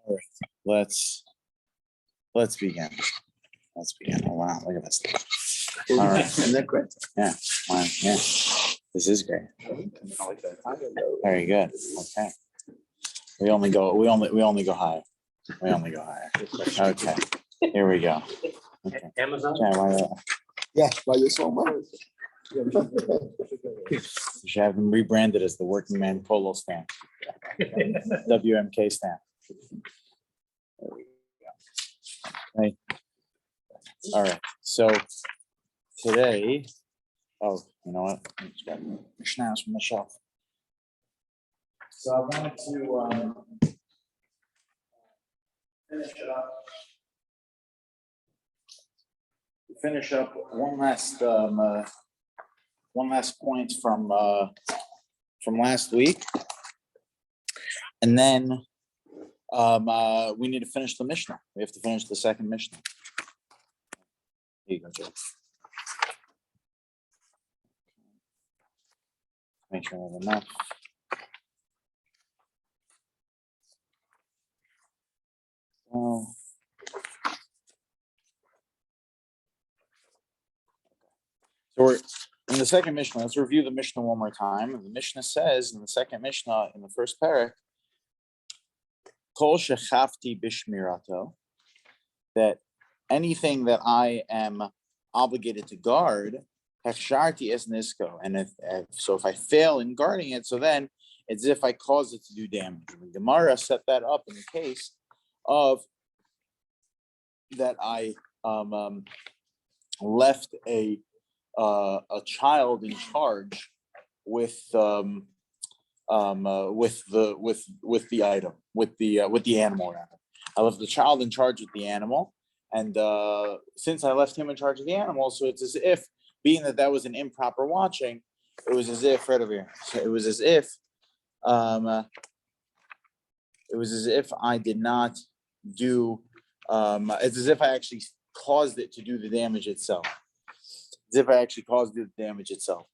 All right, let's begin. Oh wow, look at this. All right, Isn't that great? yeah, wow, yeah, this is great. Very good. Okay, we only go higher. We only go higher. Okay, here we go. Okay. Amazon. Yeah, by your soul, man. We should have them rebranded as the Working Man Polo stamp, WMK stamp. There we go. Okay. All right. So today, oh, you know what? I just got Mishnahs from the shelf. So I wanted to finish up one last point from last week, and then we need to finish the Mishnah. We have to finish the second Mishnah. Here you go, Joe. Make sure I have enough. Oh. So we're in the second Mishnah. Let's review the Mishnah one more time. The Mishnah says in the second Mishnah, in the first parak, Kol shechafti bishmirato, that anything that I am obligated to guard, hechsharti es nisko, and if I fail in guarding it, so then it's as if I caused it to do damage. And the Gemara set that up in the case of that I left a child in charge with the item, with the animal rather. I left the child in charge with the animal, and since I left him in charge of the animal, so it's as if, being that was an improper watching, it was as if right over here. So it was as if I did not do. It's as if I actually caused it to do the damage itself. As if I actually caused the damage itself.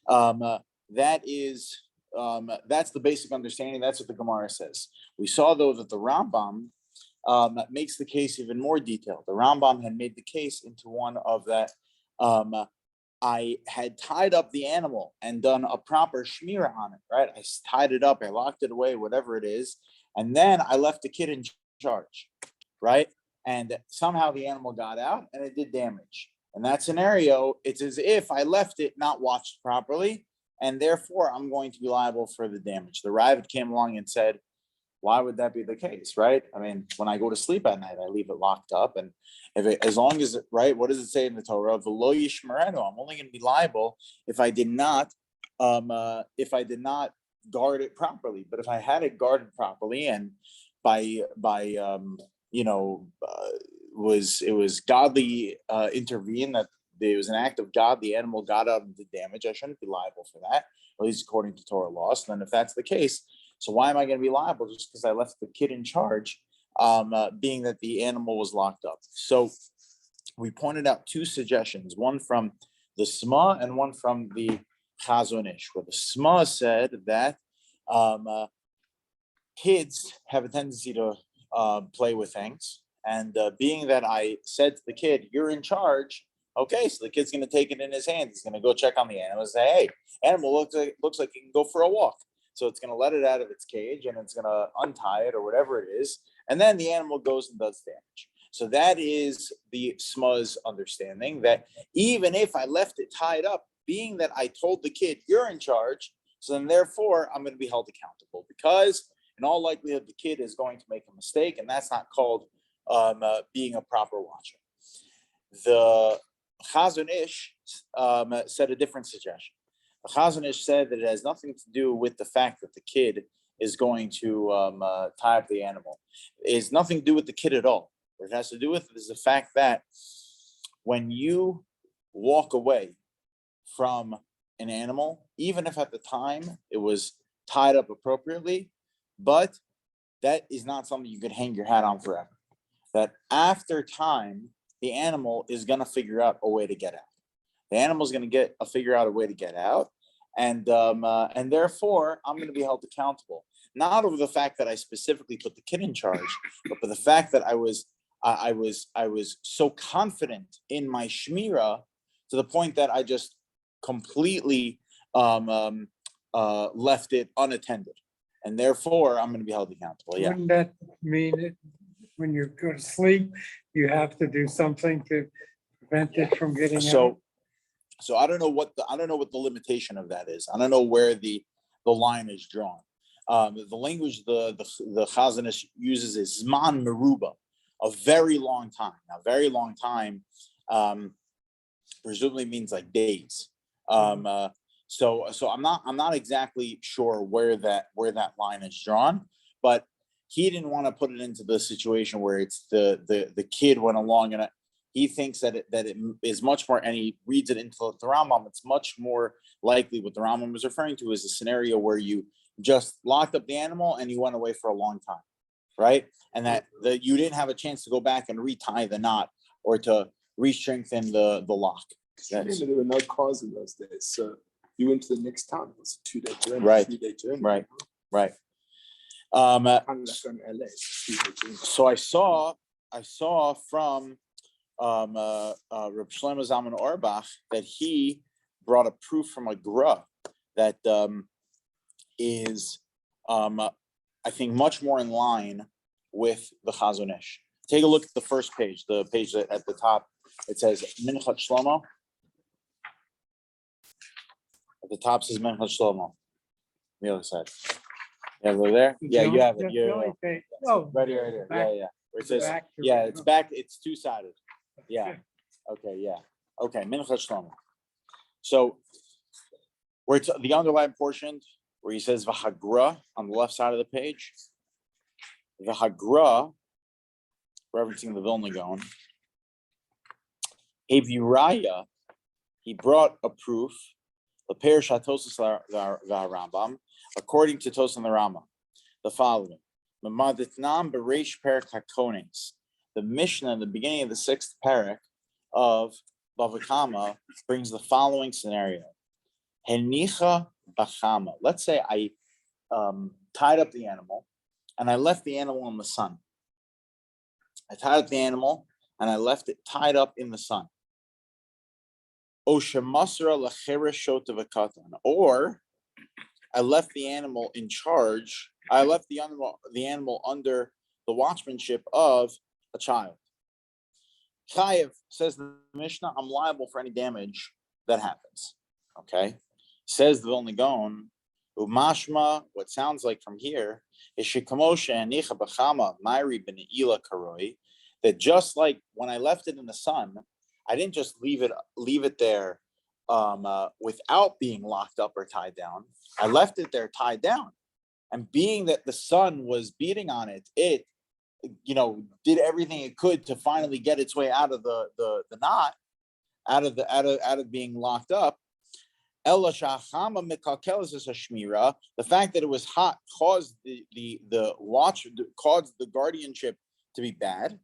That's the basic understanding. That's what the Gemara says. We saw though that the Rambam makes the case even more detailed. The Rambam had made the case into one of that. I had tied up the animal and done a proper shmirah on it, right? I tied it up, I locked it away, whatever it is, and then I left the kid in charge, right? And somehow the animal got out and it did damage. In that scenario, it's as if I left it not watched properly, and therefore I'm going to be liable for the damage. The Ravid came along and said, why would that be the case, right? I mean, when I go to sleep at night, I leave it locked up, and as long as it, right, what does it say in the Torah? V'lo yishmerenu, I'm only going to be liable if I did not guard it properly. But if I had it guarded properly, and it was godly intervene, that there was an act of God, the animal got out and did damage, I shouldn't be liable for that, at least according to Torah law. So then if that's the case, so why am I going to be liable just because I left the kid in charge, being that the animal was locked up? So we pointed out two suggestions, one from the Sma and one from the Chazon Ish, where the Sma said that kids have a tendency to play with things. And being that I said to the kid, you're in charge, okay, so the kid's going to take it in his hand. He's going to go check on the animal and say, hey, animal looks like it can go for a walk. So it's going to let it out of its cage and it's going to untie it or whatever it is. And then the animal goes and does damage. So that is the Sma's understanding, that even if I left it tied up, being that I told the kid, you're in charge, so then therefore I'm going to be held accountable, because in all likelihood, the kid is going to make a mistake, and that's not called being a proper watcher. The Chazon Ish said a different suggestion. The Chazon Ish said that it has nothing to do with the fact that the kid is going to tie up the animal. It has nothing to do with the kid at all. What it has to do with is the fact that when you walk away from an animal, even if at the time it was tied up appropriately, but that is not something you could hang your hat on forever. That after time, the animal is going to figure out a way to get out. The animal is going to figure out a way to get out, and therefore I'm going to be held accountable. not over the fact that I specifically put the kid in charge, but for the fact that I was so confident in my shmira to the point that I just completely left it unattended, and therefore I'm going to be held accountable. Yeah. Wouldn't that mean that when you go to sleep, you have to do something to prevent it from getting out? So I don't know what the limitation of that is. I don't know where the line is drawn. The language the Chazon Ish uses is zman meruba, a very long time. Now, very long time presumably means like days. So I'm not exactly sure where that line is drawn, but he didn't want to put it into the situation where it's the kid went along and he thinks that it is much more, and he reads it into the Rambam. It's much more likely what the Rambam was referring to is a scenario where you just locked up the animal and you went away for a long time, right? And that you didn't have a chance to go back and retie the knot or to re-strengthen the lock. There were no cars in those days, so you went to the next town. It was a 2-day journey, Right. 3-day journey. Right. Kind of like from LA. It's a 3-day journey. So I saw from Reb Shlomo Zalman Auerbach that he brought a proof from a Gra that is I think much more in line with the Chazon Ish. Take a look at the first page, the page that at the top. It says Minchat Shlomo. At the top says Minchat Shlomo. The other side. You have it over there? Yeah, you have it. Yeah. Oh, Right here. back- Yeah. Where it says, back to- yeah, it's back. It's two-sided. Yeah. Okay. Yeah. Okay. Minchat Shlomo. So where it's the underlined portion where he says Vahagra on the left side of the page. Vahagra, referencing the Vilna Gaon. Eviraya, he brought a proof. The Perish HaTosas Rambam, according to Tosas and the Rambam, the following: Mamaditnam Bereish Perak HaKones. The Mishnah in the beginning of the 6th parak of Bava Kama brings the following scenario: Henicha Bachama. Let's say I tied up the animal and I left the animal in the sun. I tied up the animal and I left it tied up in the sun. Or I left the animal in charge. I left the animal under the watchmanship of a child. Chayev, says the Mishnah, I'm liable for any damage that happens. Okay, says the Vilna Gaon, Umashma, what sounds like from here is Shekamosha and Nicha Bachama Myri ben Ila Karoi, that just like when I left it in the sun, I didn't just leave it there without being locked up or tied down. I left it there tied down, and being that the sun was beating on it, it did everything it could to finally get its way out of the knot, out of being locked up. The fact that it was hot caused the watch, caused the guardianship to be bad.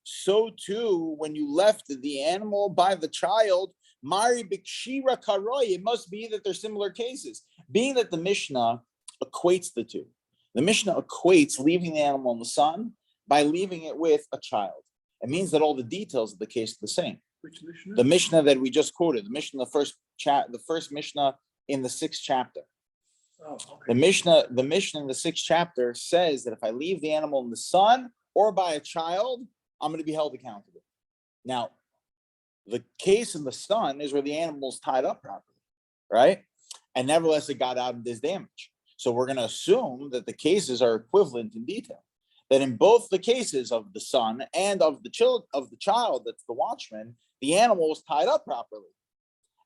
So too, when you left the animal by the child, it must be that they're similar cases. Being that the Mishnah equates the two. The Mishnah equates leaving the animal in the sun by leaving it with a child. It means that all the details of the case are the same. Which Mishnah? The Mishnah that we just quoted, the Mishnah, the first Mishnah in the 6th chapter. Oh, okay. The Mishnah in the 6th chapter says that if I leave the animal in the sun or by a child, I'm going to be held accountable. Now, the case in the sun is where the animal's tied up properly, right? And nevertheless, it got out and did damage. So we're going to assume that the cases are equivalent in detail. That in both the cases of the son and of the child, that's the watchman, the animal was tied up properly.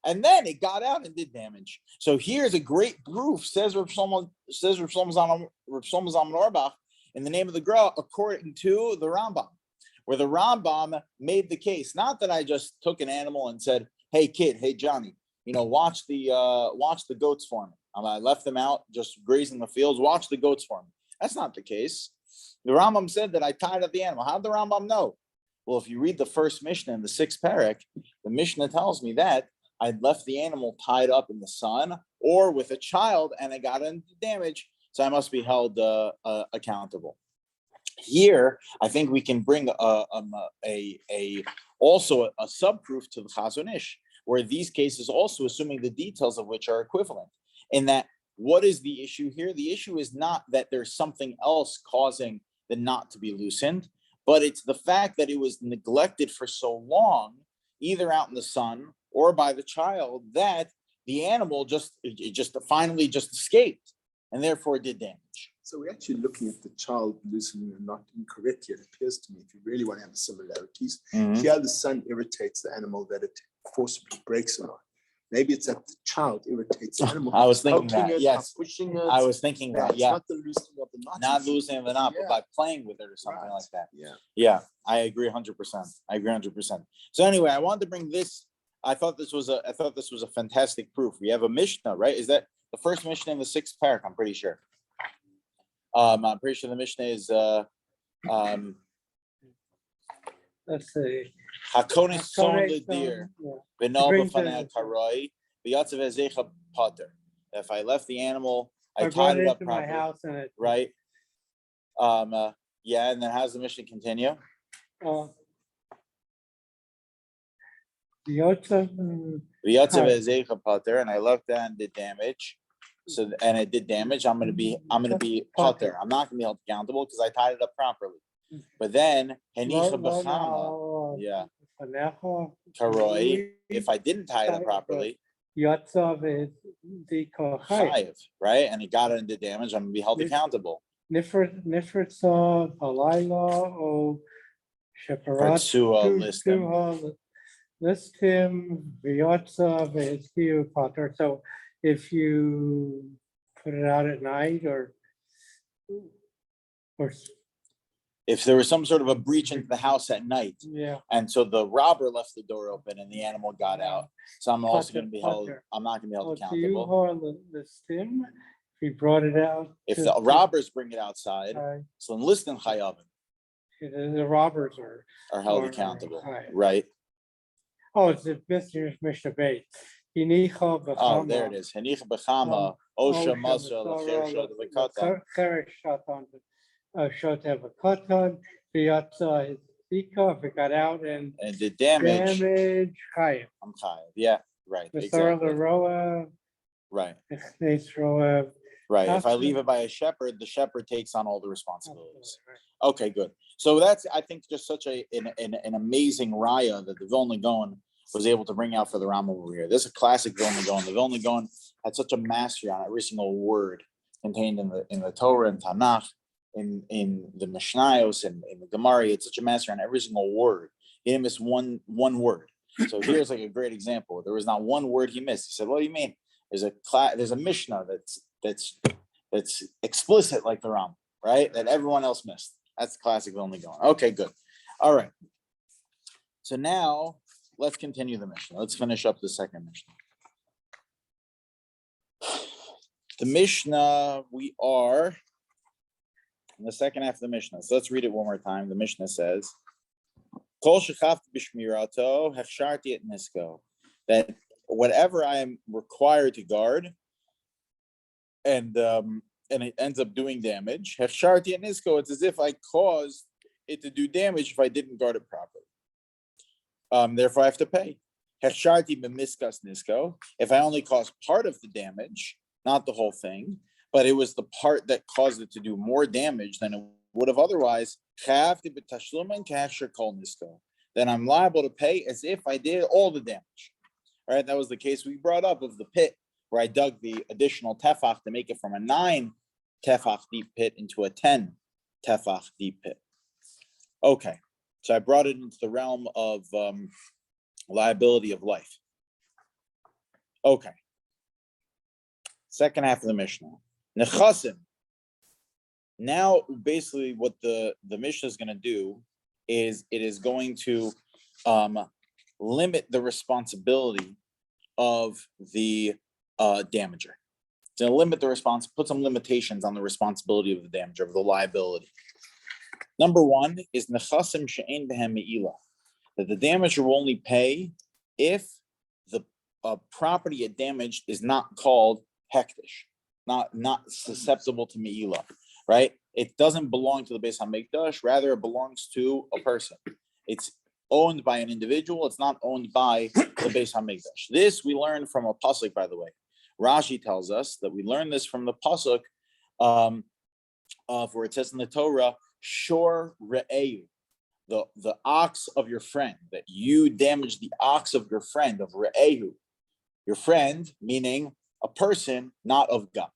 And then it got out and did damage. So here's a great proof, says Reb Shlomo Zalman Auerbach, in the name of the Gra, according to the Rambam, where the Rambam made the case. Not that I just took an animal and said, "Hey kid, hey Johnny, watch the goats for me." I left them out just grazing the fields. Watch the goats for me. That's not the case. The Rambam said that I tied up the animal. How did the Rambam know? Well, if you read the first Mishnah in the 6th parak, the Mishnah tells me that I'd left the animal tied up in the sun or with a child and it got into damage. So I must be held accountable. Here, I think we can bring also a subproof to the Chazon Ish, where these cases also assuming the details of which are equivalent. In that, what is the issue here? The issue is not that there's something else causing the knot to be loosened, but it's the fact that it was neglected for so long, either out in the sun or by the child, that the animal just finally just escaped and therefore did damage. So we're actually looking at the child loosening the knot incorrectly, it appears to me, if you really want to have the similarities. Here the sun irritates the animal that it forcibly breaks a knot. Maybe it's that the child irritates the animal. I was thinking poking that, it, yes. pushing it. I was thinking that, It's yeah. not the loosening of the knot. Not losing the knot, but Yeah. by playing with it or something Right. like that. Yeah. Yeah, I agree 100%. I agree 100%. So anyway, I wanted to bring this. I thought this was a fantastic proof. We have a Mishnah, right? Is that the first Mishnah in the 6th parak? I'm pretty sure. I'm pretty sure the Mishnah is Let's see. Hakonis son Hakonis ledir son, v'no brings b'fanei it- karoi v'yatzav ezecha pater. If I left the animal, I brought tied it up into my properly, house and it. right? Yeah, and then how's the Mishnah continue? The Yotza, V'yatzav Right. ezecha pater, and I left that and did damage. So and it did damage. I'm gonna be pater. I'm not gonna be held accountable because I tied it up properly. But then henicha b'chama, yeah, karoi. If I didn't tie it up properly, Yotzav is the Kochai. chayiv, right? And it got into damage. I'm gonna be held Yes. accountable. Nifritza, Halayla, or Sheparat. Partsua List him, Vyotzav is Hiu Potter. So if you put it out at night or if there was some sort of a breach into the house at night, yeah. and so the robber left the door open and the animal got out, so I'm also going to be held. Potter. I'm not going to be held Do you accountable. hold the stem? If you brought it out. If to- the robbers bring it outside, uh, so then listen chayavim The robbers are held Or- accountable, right. right? oh, it's the Mishnah Beit. Oh, there it is. Henicha b'chama osha masa l'cher shad v'katan. Shot have a cotton, Vyotza is Ika, if it got out and And did damage. Chayim. I'm chayiv. Yeah, right. The Exactly. Roa, Right. Roa. Right. If I That's leave good. it by a shepherd, the shepherd takes on all the responsibilities. Okay, good. So that's, I think, just such an amazing raya that the Vilna Gaon was able to bring out for the Rambam over here. This is a classic Vilna Gaon. The Vilna Gaon had such a mastery on every single word contained in the Torah and Tanakh, in the Mishnayos and in the Gemara. It's such a mastery on every single word. He didn't miss one word. So here's like a great example. There was not one word he missed. He said, "What do you mean? There's a Mishnah that's explicit like the Rambam, right? That everyone else missed." That's classic Vilna Gaon. Okay, good. All right. So now let's continue the Mishnah. Let's finish up the second Mishnah. The Mishnah, we are in the second half of the Mishnah. So let's read it one more time. The Mishnah says, Kol shechafti b'shmirato hechsharti et nisko. That whatever I am required to guard, and it ends up doing damage. Hechsharti et nisko. It's as if I caused it to do damage if I didn't guard it properly. Therefore, I have to pay. Hechsharti b'miskas nisko. If I only caused part of the damage, not the whole thing, but it was the part that caused it to do more damage than it would have otherwise, then I'm liable to pay as if I did all the damage. All right, that was the case we brought up of the pit, where I dug the additional tefach to make it from a 9 tefach deep pit into a 10 tefach deep pit. Okay, so I brought it into the realm of liability of life. Okay. Second half of the Mishnah. Nechasim. Now, basically, what the Mishnah is going to do is it is going to limit the responsibility of the damager. It's going to limit the response, put some limitations on the responsibility of the damager, of the liability. Number one is nechasim she'ein behem me'ilah, that the damager will only pay if property it damaged is not called hektish, not susceptible to me'ilah, right? It doesn't belong to the Beis Hamikdash, rather it belongs to a person. It's owned by an individual, it's not owned by the Beis Hamikdash. This we learn from a pasuk, by the way. Rashi tells us that we learn this from the pasuk of where it says in the Torah, Shor Re'eyu, the ox of your friend, that you damage the ox of your friend, of Re'ehu. Your friend, meaning a person, not of God.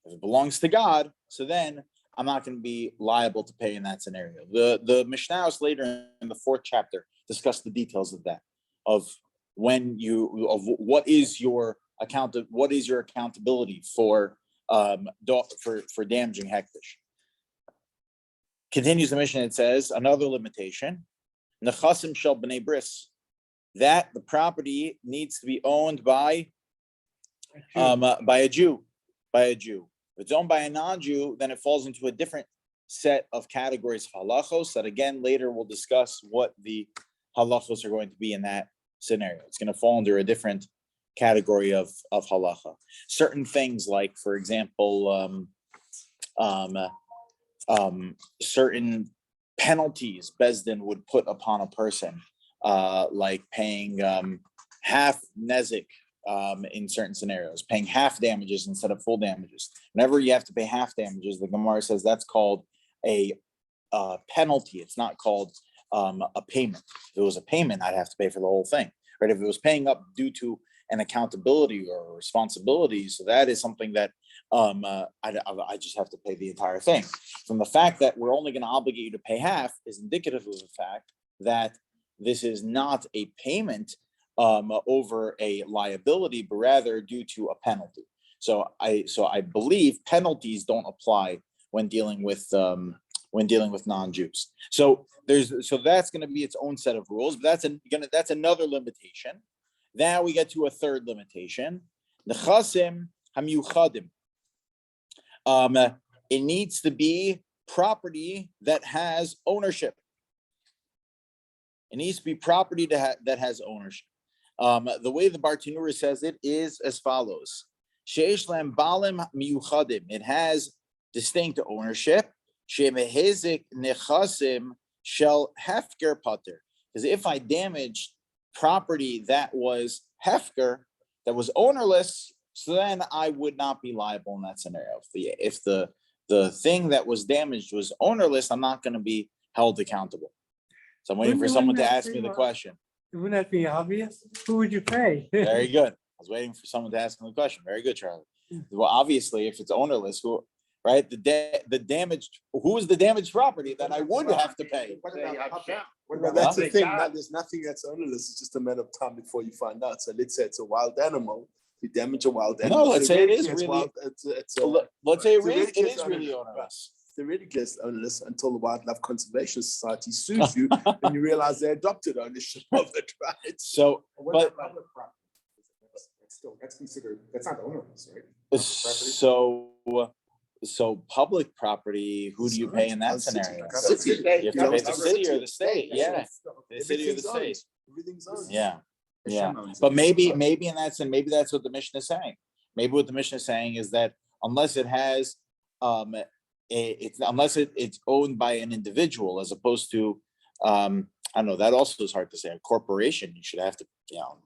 If it belongs to God, so then I'm not going to be liable to pay in that scenario. The Mishnahos later in the 4th chapter discuss the details of that, of what is your accountability for damaging hektish. Continues the Mishnah, it says another limitation: nechasim shel b'nei bris, that the property needs to be owned by a Jew. If it's owned by a non-Jew, then it falls into a different set of categories of halachos that again later we'll discuss what the halachos are going to be in that scenario. It's going to fall under a different category of halacha. Certain things like, for example, certain penalties Bezdin would put upon a person, like paying half nezik in certain scenarios, paying half damages instead of full damages. Whenever you have to pay half damages, the Gemara says that's called a penalty. It's not called a payment. If it was a payment, I'd have to pay for the whole thing, right? If it was paying up due to an accountability or responsibility, so that is something that I just have to pay the entire thing. From the fact that we're only going to obligate you to pay half is indicative of the fact that this is not a payment over a liability, but rather due to a penalty. So I believe penalties don't apply when dealing with non-Jews. So that's going to be its own set of rules. But that's another limitation. Now we get to a third limitation: nechasim hamiyuchadim. It needs to be property that has ownership. It needs to be property that has ownership. The way the Bartenura says it is as follows: Sheish lam balim miyuchadim. It has distinct ownership. Shemehezik nechasim shel hefker pater. Because if I damaged property that was hefker, that was ownerless, so then I would not be liable in that scenario. If the thing that was damaged was ownerless, I'm not going to be held accountable. So I'm waiting for someone to ask me the question. Wouldn't that be obvious? Who would you pay? Very good. I was waiting for someone to ask me the question. Very good, Charlie. Well, obviously, if it's ownerless, who is the damaged property that I would have to pay? Well, that's the thing. There's nothing that's ownerless. It's just a matter of time before you find out. So let's say it's a wild animal. You damage a wild animal. No, let's say it is really. Let's say it is really ownerless. Theoretically, it's ownerless until the Wildlife Conservation Society sues you and you realize they adopted ownership of it, right? So, but that's considered, that's not ownerless, right? So public property, who do you pay in that scenario? You have to pay the city or the state. Yeah, the city or the state. Everything's owned. Yeah. But maybe in that sense, maybe that's what the Mishnah is saying. Maybe what the Mishnah is saying is that unless it has, it's owned by an individual as opposed to, I don't know. That also is hard to say. A corporation, you should have to,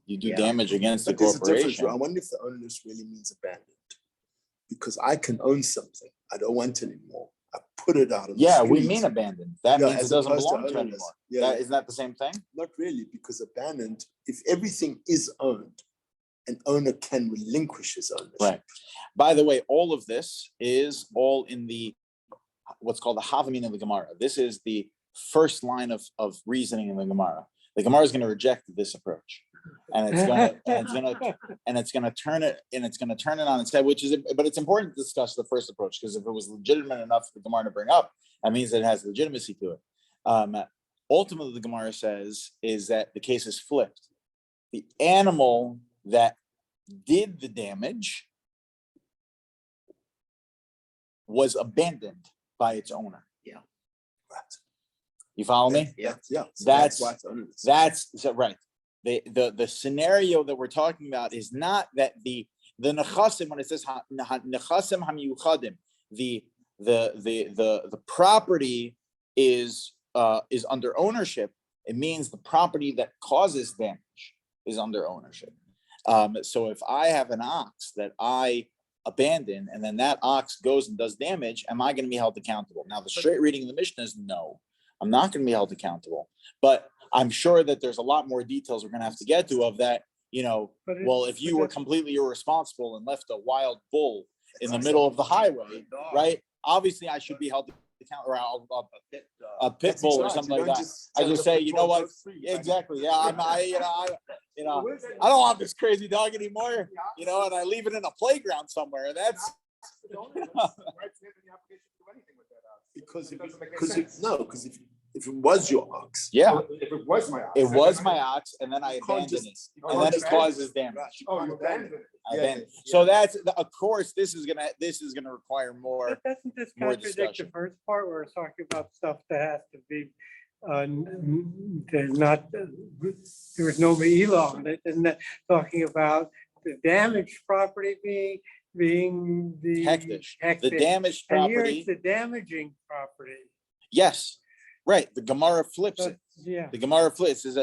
you do damage against the corporation. I wonder if the ownerless really means abandoned, because I can own something. I don't want it anymore. I put it out. We mean abandoned. That means it doesn't belong to anymore. Isn't that the same thing? Not really, because abandoned, if everything is owned, an owner can relinquish his ownership. Right. By the way, all of this is all in the what's called the Havamin of the Gemara. This is the first line of reasoning in the Gemara. The Gemara is going to reject this approach, and it's going to turn it on its head. But it's important to discuss the first approach, because if it was legitimate enough for the Gemara to bring up, that means it has legitimacy to it. Ultimately, the Gemara says is that the case is flipped. The animal that did the damage was abandoned by its owner. Right. You follow me? Yeah. That's why it's ownerless. That's right. the scenario that we're talking about is not that the nechasim, when it says nechasim hamiyuchadim, the property is under ownership. It means the property that causes damage is under ownership. So if I have an ox that I abandon and then that ox goes and does damage, am I going to be held accountable? Now, the straight reading of the Mishnah is no, I'm not going to be held accountable. But I'm sure that there's a lot more details we're going to have to get to of that. Well, if you were completely irresponsible and left a wild bull in the middle of the highway, right? Obviously, I should be held accountable, or a pit bull or something like that. I just say, you know what? Exactly. Yeah, I don't want this crazy dog anymore. And I leave it in a playground somewhere. That's because if it was your ox, if it was my ox, and then I abandoned it, and then it causes damage. Oh, you abandoned it. So that's, of course, this is gonna require more. But doesn't this more contradict the discussion. first part where it's talking about stuff that has to be, there's no me'ilah on it, isn't it? Talking about the damaged property being the Hektish. The damaged And here property. it's the damaging property. Yes, right. The Gemara flips So, it. yeah, The Gemara flips is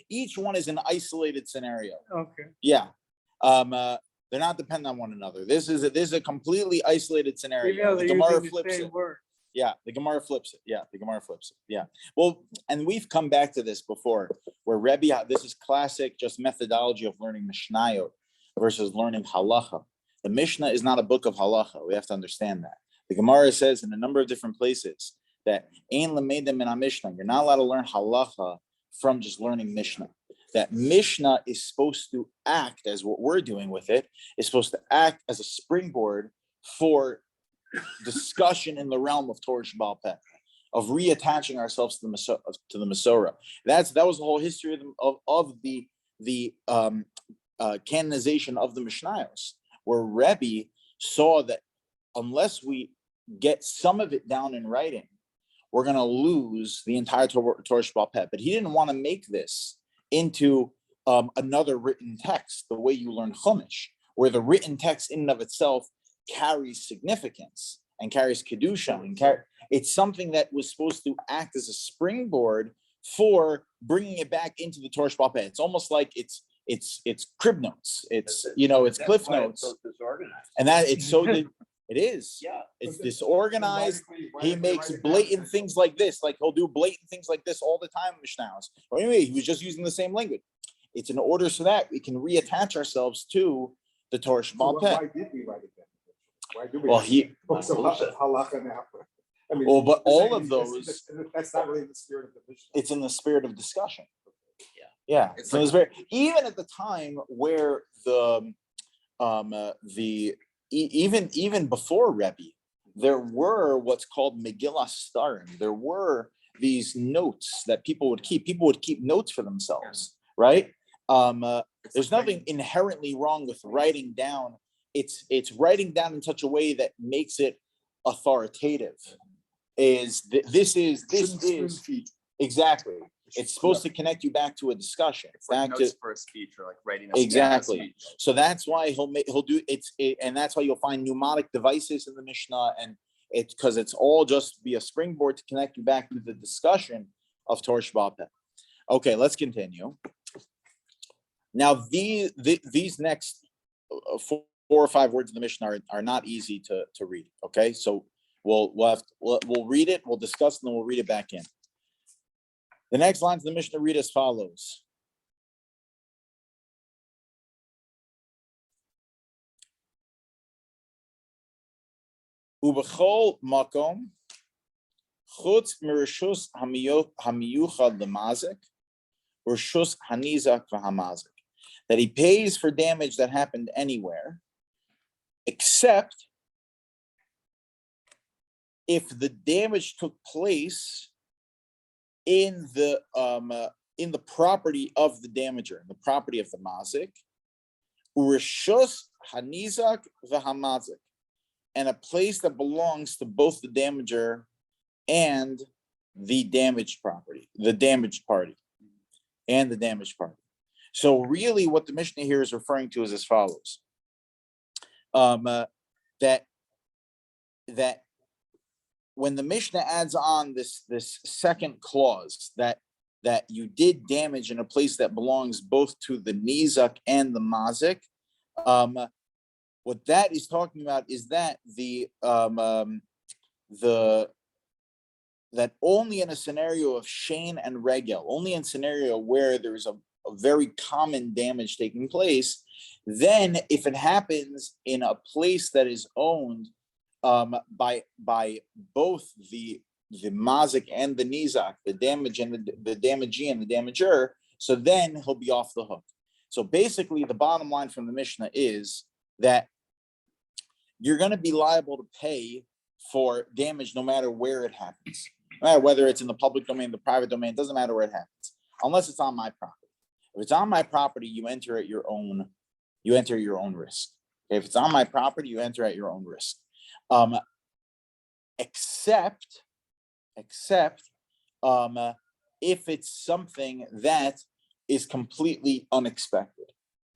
each one is an isolated scenario. okay. Yeah. They're not dependent on one another. This is a completely isolated scenario. Even though The they're Gemara using the flips same it. word. Yeah, the Gemara flips it. Yeah, the Gemara flips it. Yeah. Well, and we've come back to this before, where Rebbe, this is classic just methodology of learning Mishnayot versus learning Halacha. The Mishnah is not a book of Halacha. We have to understand that. The Gemara says in a number of different places that Ein Lameidim min Mishnah. You're not allowed to learn Halacha from just learning Mishnah. That Mishnah is supposed to act as what we're doing with it, is supposed to act as a springboard for discussion in the realm of Torah Sheba'al Peh, of reattaching ourselves to the Masorah. That was the whole history of the canonization of the Mishnayos, where Rebbe saw that unless we get some of it down in writing, we're going to lose the entire Torah Sheba'al Peh. But he didn't want to make this into another written text, the way you learn Chumash, where the written text in and of itself carries significance and carries kedusha, and it's something that was supposed to act as a springboard for bringing it back into the Torah Sheba'al Peh. It's almost like it's crib notes. It's cliff notes, and that it's so it is. Yeah, It's disorganized. He makes blatant things like this. Like he'll do blatant things like this all the time in Mishnahs. But anyway, he was just using the same language. It's in order so that we can reattach ourselves to the Torah Sheba'al Peh. Why did we write it then? Why do we? Well, books of halacha now. I mean, well, but all saying of those, that's not really the spirit of the Mishnah. it's in the spirit of discussion. Yeah. It's So it's very, even at the time where even before Rebbe, there were what's called Megillah Starim. There were these notes that people would keep. People would keep notes for themselves, right? There's nothing inherently wrong with writing down. It's writing down in such a way that makes it authoritative. This is exactly. It's supposed to connect you back to a discussion. It's like Back notes to for a speech or like writing a exactly. speech. So that's why he'll do and that's why you'll find mnemonic devices in the Mishnah, and it's because it's all just be a springboard to connect you back to the discussion of Torah Sheba'al Peh. Okay, let's continue. Now these next 4 or 5 words of the Mishnah are not easy to read. Okay, so we'll read it, we'll discuss, and then we'll read it back in. The next lines of the Mishnah read as follows. Ubechol makom chutz mirishus hamiyuchad lemazik rishus hanizak v'hamazik. That he pays for damage that happened anywhere, except if the damage took place in the property of the damager, in the property of the mazik, urishus hanizak v'hamazik, and a place that belongs to both the damager and the damaged property, the damaged party, and the damaged party. So really what the Mishnah here is referring to is as follows. That when the Mishnah adds on this second clause that you did damage in a place that belongs both to the Nizak and the Mazik, what that is talking about is that that only in a scenario of Shane and Regel, only in scenario where there's a very common damage taking place, then if it happens in a place that is owned by both the Mazik and the Nizak, the damage and the damagee and the damager, so then he'll be off the hook. So basically the bottom line from the Mishnah is that you're going to be liable to pay for damage no matter where it happens. No matter whether it's in the public domain, the private domain, it doesn't matter where it happens, unless it's on my property. If it's on my property, you enter at your own risk. If it's on my property, you enter at your own risk. Except if it's something that is completely unexpected.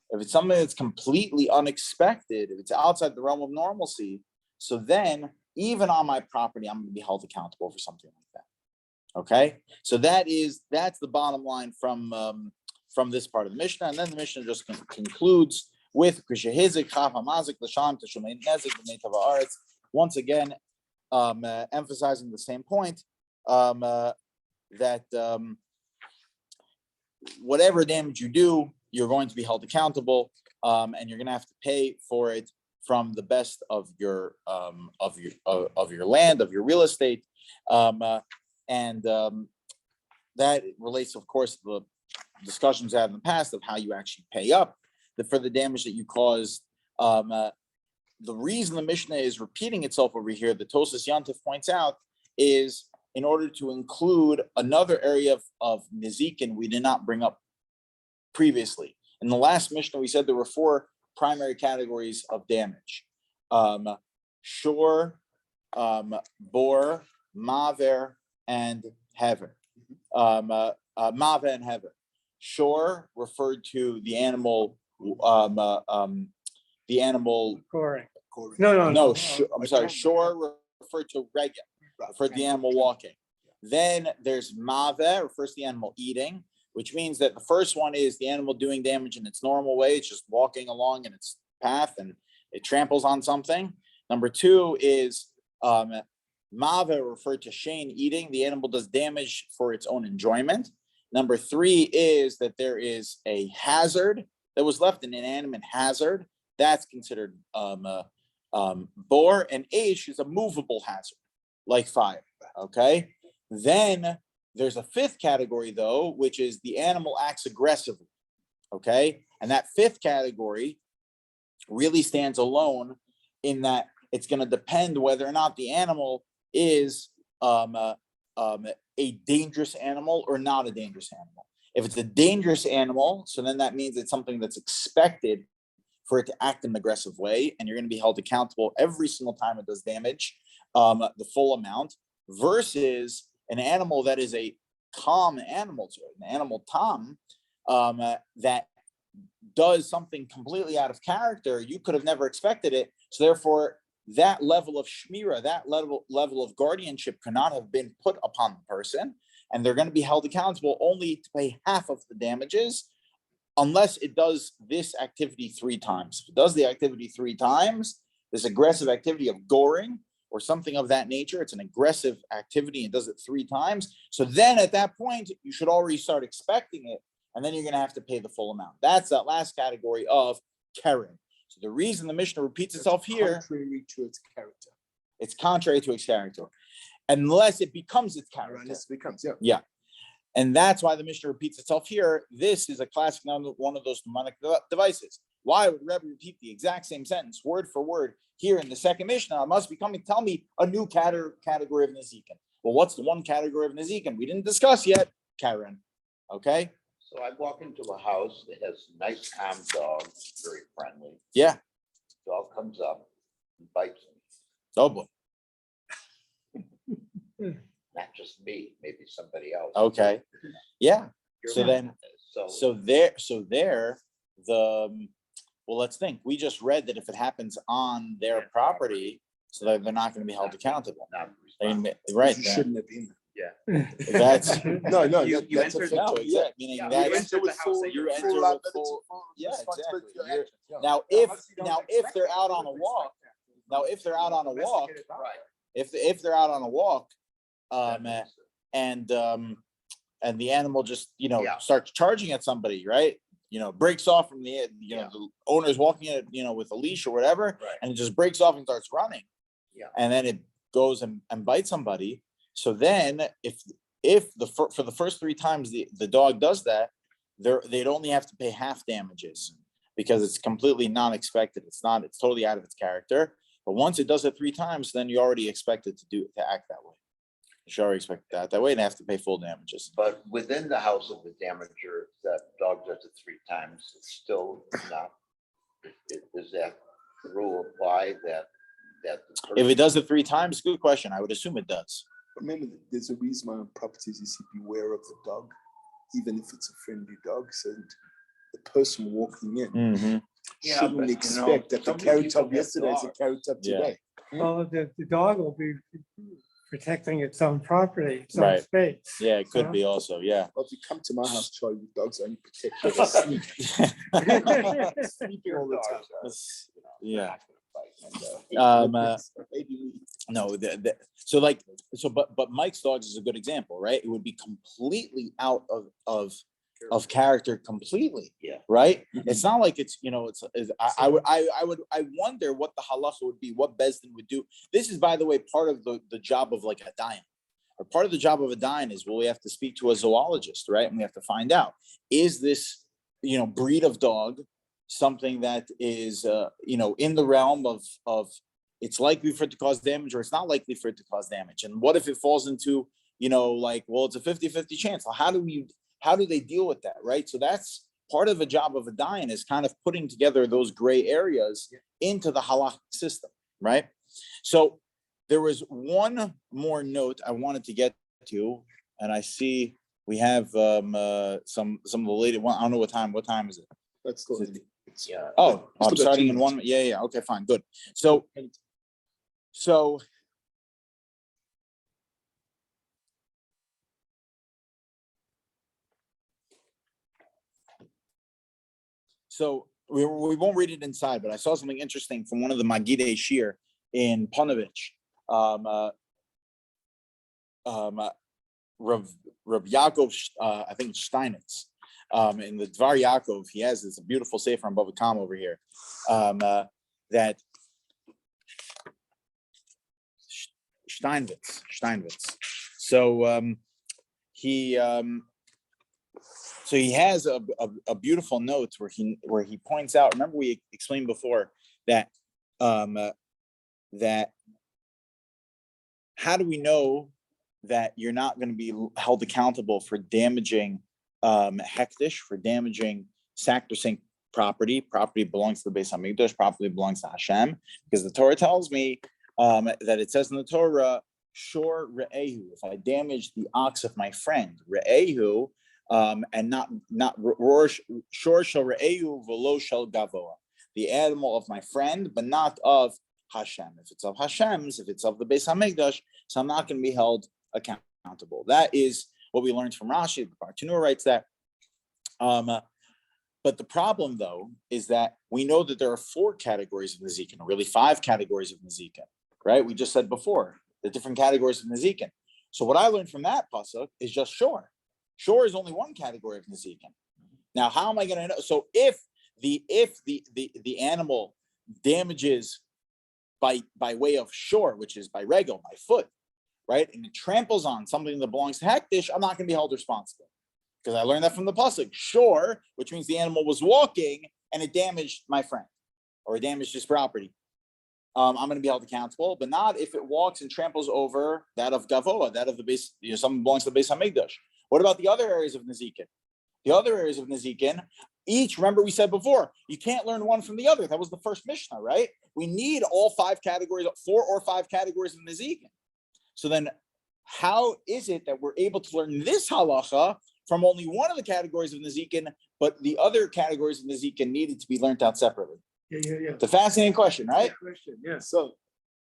If it's something that's completely unexpected, if it's outside the realm of normalcy, so then even on my property, I'm going to be held accountable for something like that. Okay, so that's the bottom line from this part of the Mishnah, and then the Mishnah just concludes with once again emphasizing the same point, that whatever damage you do, you're going to be held accountable, and you're going to have to pay for it from the best of your land, of your real estate, and that relates, of course, to the discussions had in the past of how you actually pay up for the damage that you caused. The reason the Mishnah is repeating itself over here, the Tosas Yantif points out, is in order to include another area of Nizikin we did not bring up previously. In the last Mishnah, we said there were 4 primary categories of damage: shor, bor, maver, and hever. Mava and hever. Shor referred to the animal. Goring. No. I'm sorry. Shor referred to rega, referred to the animal walking. Then there's mave, refers to the animal eating, which means that the first one is the animal doing damage in its normal way. It's just walking along in its path and it tramples on something. Number 2 is mave, referred to Shane, eating. The animal does damage for its own enjoyment. Number 3 is that there is a hazard that was left, an inanimate hazard. That's considered bor, and aish is a movable hazard, like fire. Okay. Then there's a 5th category, though, which is the animal acts aggressively. Okay, and that 5th category really stands alone in that it's going to depend whether or not the animal is a dangerous animal or not a dangerous animal. If it's a dangerous animal, so then that means it's something that's expected for it to act in an aggressive way, and you're going to be held accountable every single time it does damage, the full amount, versus an animal that is a calm animal, to it, an animal tom, that does something completely out of character. You could have never expected it. So therefore, that level of shmira, that level of guardianship cannot have been put upon the person, and they're going to be held accountable only to pay half of the damages, unless it does this activity 3 times. If it does the activity 3 times, this aggressive activity of goring or something of that nature, it's an aggressive activity and does it 3 times. So then at that point, you should already start expecting it, and then you're going to have to pay the full amount. That's that last category of Karen. So the reason the Mishnah repeats itself here, contrary to its character. It's contrary to its character, unless it becomes its character. Unless it becomes, yeah. Yeah. And that's why the Mishnah repeats itself here. This is a classic one of those mnemonic devices. Why would Rebbe repeat the exact same sentence, word for word, here in the second Mishnah? It must be coming to tell me a new category of Nezikin. Well, what's the one category of Nezikin we didn't discuss yet? Karen. Okay? So I walk into a house that has a nice, calm dog, very friendly. Yeah. Dog comes up and bites me. Oh, boy. Not just me, maybe somebody else. Okay. Yeah. So then, So there, well, let's think. We just read that if it happens on their property, so that they're not going to be held accountable. Not Right. You shouldn't have been That's there. No, You that's entered- no, effective. exactly. Meaning Yeah, that you entered the house and you you're enter full with liability full. for Yeah, responsibility exactly. for your You're- actions, yeah. Now, if they're out on a walk, Right. if they're out on a walk, and the animal just Yeah. starts charging at somebody, right? Breaks off from the Yeah. the owner's walking it with a leash or whatever, Right. and it just breaks off and starts running. Yeah. And then it goes and bites somebody. So then if for the first 3 times the dog does that, they'd only have to pay half damages because it's completely non-expected. It's totally out of its character. But once it does it 3 times, then you already expect it to act that way. You should already expect that way, and have to pay full damages. But within the house of the damager, that dog does it 3 times, it's still not. Does that rule apply that the If it does it 3 times, good question. I would assume it does. Remember, there's a reason why on properties you see beware of the dog, even if it's a friendly dog. So the person walking in Yeah, shouldn't but, expect that the so many carrot people top have yesterday is a dogs. carrot top Yeah. today. Well, the dog will be protecting its own property, its own Right. space. Yeah, it could be also. Yeah. Well, if you come to my house, Charlie, the dogs only protect you. They're sleeping all the time. Yeah. Uh, Um, maybe we- No, but Mike's dogs is a good example, right? It would be completely out of character completely. Yeah. Right. It's not like it's I wonder what the halacha would be, what Bezdin would do. This is, by the way, part of the job of like a dayan. Or part of the job of a dayan is, well, we have to speak to a zoologist, right? And we have to find out, is this breed of dog something that is in the realm of it's likely for it to cause damage, or it's not likely for it to cause damage. And what if it falls into, it's a 50-50 chance. Well, how do they deal with that? Right. So that's part of the job of a dayan, is kind of putting together those gray areas into the halakhic system. Right. So there was one more note I wanted to get to, and I see we have some of the later one. I don't know what time. What time is it? That's still Is it- it's- Yeah. Oh, Still I'm got starting 2 in minutes. 1. Yeah. Okay, fine. Good. So we won't read it inside, but I saw something interesting from one of the Magidei Shir in Panovich. Rav Yaakov, I think it's Steinitz. In the Dvar Yaakov, he has this beautiful sefer on Bava Kama over here. That Steinwitz. So he has a beautiful note where he points out. Remember, we explained before that that how do we know that you're not going to be held accountable for damaging hektish, for damaging sacrosanct property? Property belongs to the Beis Hamikdash. Property belongs to Hashem, because the Torah tells me that it says in the Torah, "Shor re'ehu." If I damage the ox of my friend, re'ehu, and not shor shel re'ehu v'lo shel gavoa, the animal of my friend, but not of Hashem. If it's of Hashem's, if it's of the Beis Hamikdash, so I'm not going to be held accountable. That is what we learned from Rashi. Bartanur writes that. But the problem, though, is that we know that there are 4 categories of Nezikin, or really 5 categories of Nezikin, right? We just said before the different categories of Nezikin. So what I learned from that pasuk is just shor. Shor is only one category of Nezikin. Now, how am I going to know? So if the animal damages by way of shor, which is by regel, by foot, right, and it tramples on something that belongs to hektish, I'm not going to be held responsible, because I learned that from the pasuk. Shor, which means the animal was walking and it damaged my friend, or it damaged his property. I'm going to be held accountable, but not if it walks and tramples over that of gavoa, that of the base, something belongs to the Beis Hamikdash. What about the other areas of Nezikin? The other areas of Nezikin, each, remember we said before, you can't learn one from the other. That was the first Mishnah, right? We need all 5 categories, 4 or 5 categories of Nezikin. So then how is it that we're able to learn this halacha from only one of the categories of Nezikin, but the other categories of Nezikin needed to be learned out separately. Yeah. It's a fascinating question, right? Question, yeah. So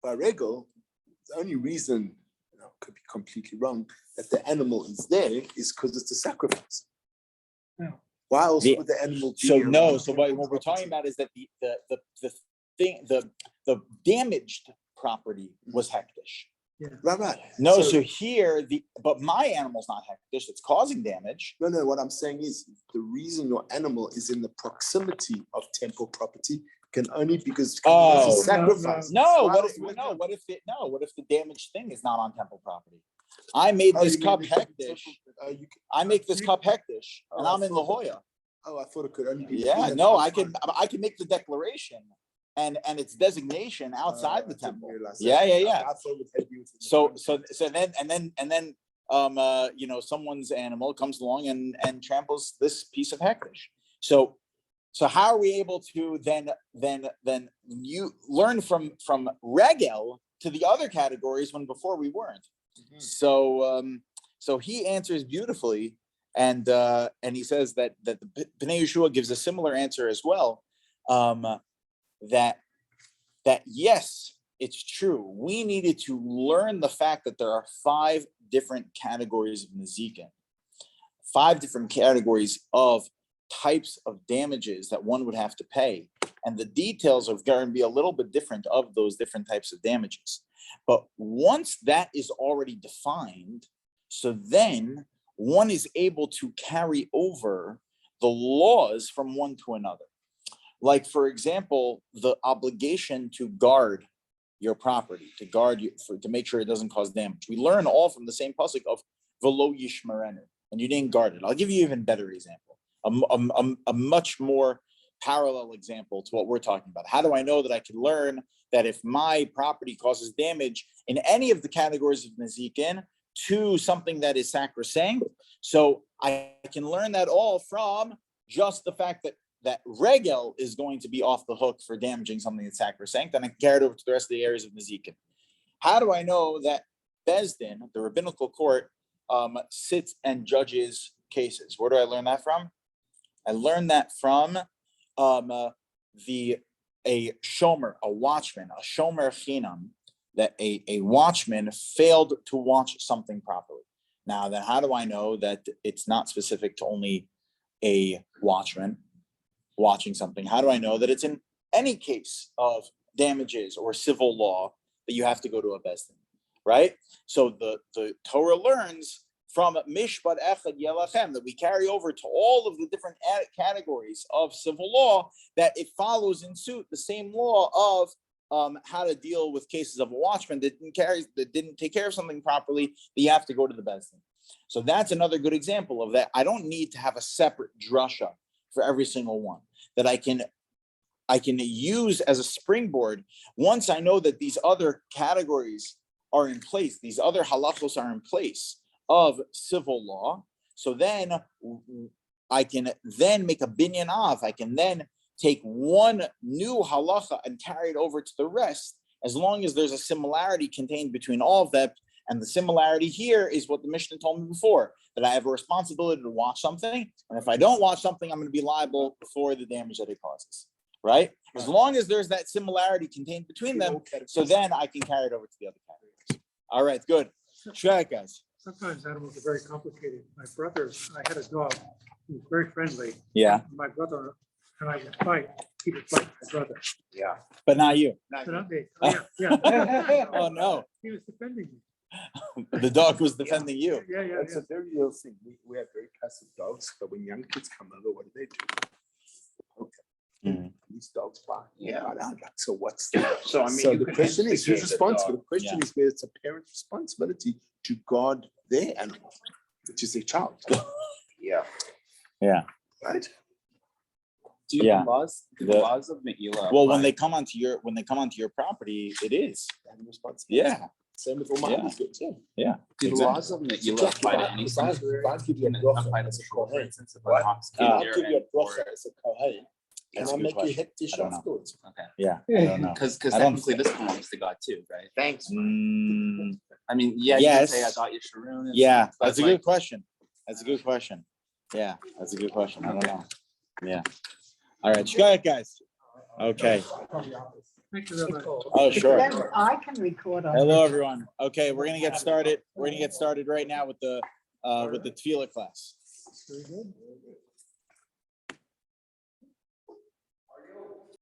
by regel, the only reason, could be completely wrong, that the animal is there is because it's a sacrifice. No. Why else The- would the animal be So here? no, so what we're talking about is that the damaged property was hektish. Right. No, so here but my animal's not hektish, it's causing damage. No, what I'm saying is the reason your animal is in the proximity of temple property can only because Oh. it's a sacrifice. No, Why what else if, would no, what if the damaged thing is not on temple property? I made this cup hektish. I make this cup hektish, and I'm in La Jolla. Oh, I thought it could only be. Yeah, no, I can make the declaration and its designation outside the temple. Yeah. I thought it had to be within the So then someone's animal comes along and tramples this piece of hektish. So how are we able to then you learn from regel to the other categories when before we weren't? So he answers beautifully, and he says that the Bnei Yeshua gives a similar answer as well. That yes, it's true. We needed to learn the fact that there are 5 different categories of Nezikin, 5 different categories of types of damages that one would have to pay. And the details are going to be a little bit different of those different types of damages. But once that is already defined, so then one is able to carry over the laws from one to another. Like, for example, the obligation to guard your property, to make sure it doesn't cause damage. We learn all from the same pasuk of Velo Yishmerenu, and you didn't guard it. I'll give you an even better example, a much more parallel example to what we're talking about. How do I know that I can learn that if my property causes damage in any of the categories of Nezikin to something that is sacrosanct? So I can learn that all from just the fact that regel is going to be off the hook for damaging something that's sacrosanct, and I can carry it over to the rest of the areas of Nezikin. How do I know that Bezdin, the rabbinical court, sits and judges cases? Where do I learn that from? I learned that from a shomer, a watchman, a shomer chinam, that a watchman failed to watch something properly. Now, then how do I know that it's not specific to only a watchman watching something? How do I know that it's in any case of damages or civil law that you have to go to a Bezdin, right? So the Torah learns from Mishpat Echad Yelachem that we carry over to all of the different categories of civil law, that it follows in suit the same law of how to deal with cases of a watchman that didn't take care of something properly, that you have to go to the Bezdin. So that's another good example of that. I don't need to have a separate drasha for every single one, that I can use as a springboard. Once I know that these other categories are in place, these other halachos are in place of civil law, so then I can then make a binyan av. I can then take one new halacha and carry it over to the rest, as long as there's a similarity contained between all of them. And the similarity here is what the Mishnah told me before, that I have a responsibility to watch something, and if I don't watch something, I'm going to be liable for the damage that it causes, right? As long as there's that similarity contained between them, so then I can carry it over to the other categories. All right, good. Sure, guys. Sometimes animals are very complicated. My brother, I had a dog, he was very friendly. Yeah, My brother and I would fight, he would fight my brother. Yeah. but not you. But not me. Oh, yeah. Oh, no. He was defending me. The dog was defending you. Yeah. That's a very real thing. We have very passive dogs, but when young kids come over, what do? Okay. Mhm. These dogs bark. Yeah. So what's So I mean, so you the could question is, who's instigate the responsible? dog. The question is whether it's a parent's responsibility to guard their animal, which is their child, Yeah. right? Do Yeah. the laws of Me'ila Well, when apply? they come onto your property, it is. And responsibility. Yeah, Same with all Yeah. my kids. Yeah. yeah. Do the exactly. laws of Me'ila apply to any sanctuary? Give you a Can it bracha apply to as a shul, for kohen. instance, if an ox came I'll here Give you a and or- bracha as a kohen, and That's a I'll good make you question. hit dish I don't know. afterwards. Okay, Yeah, I don't know. because I don't technically this belongs to God too, right? Thanks. Mm, I mean, yeah, you can say I Yes. got you Sharon. yeah, but that's a like, good question. That's a good question. Yeah, that's a good question. I don't know. Yeah. All right, go ahead, guys. Okay. Oh, sure. Then I can record on. Hello, everyone. Okay, we're gonna get started. We're gonna get started right now with the tefillah class.